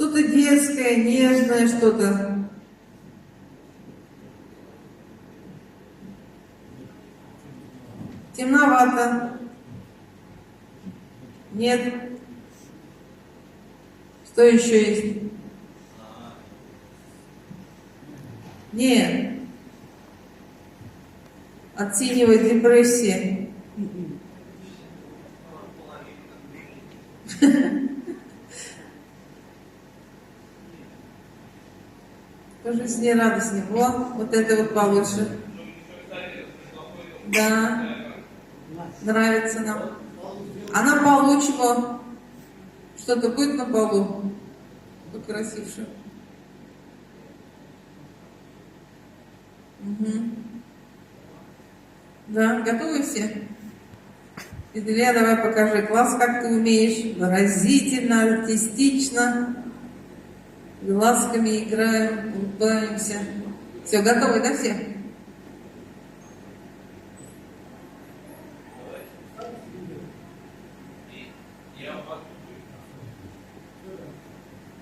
Что-то детское, нежное, что-то. Темновато. Нет. Что еще есть? Нет. От синего депрессия. По жизни радостнее. Вот это вот получше. Да. Нравится нам. А на полу чего? Что-то будет на полу? Покрасивше. Угу. Да, готовы все? Илья, давай покажи класс, как ты умеешь. Выразительно, артистично. Глазками играем, улыбаемся. Все, готовы, да, все?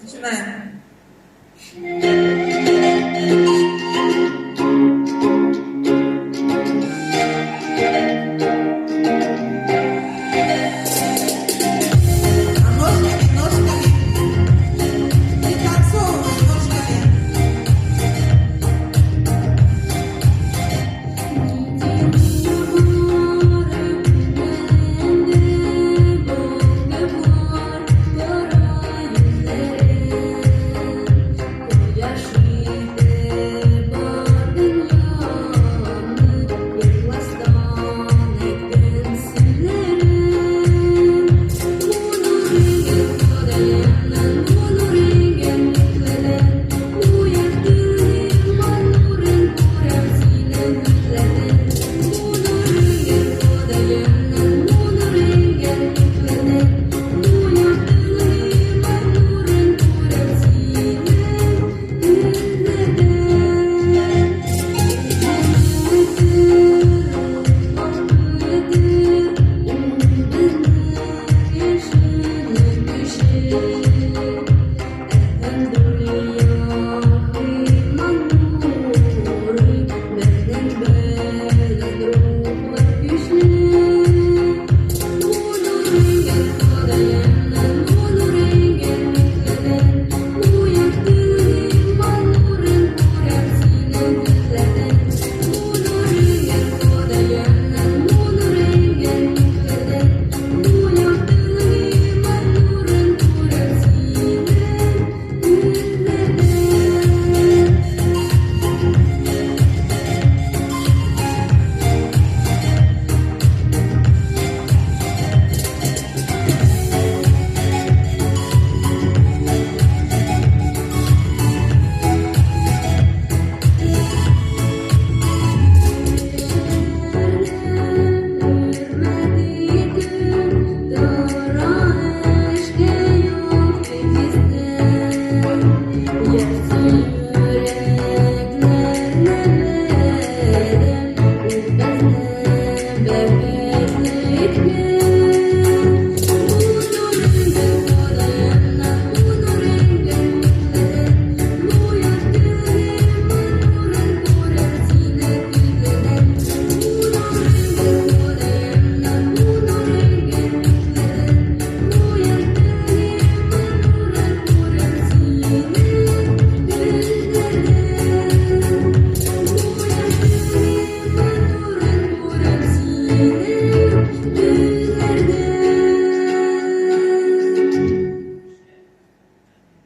Начинаем.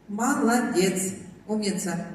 Молодец, умница.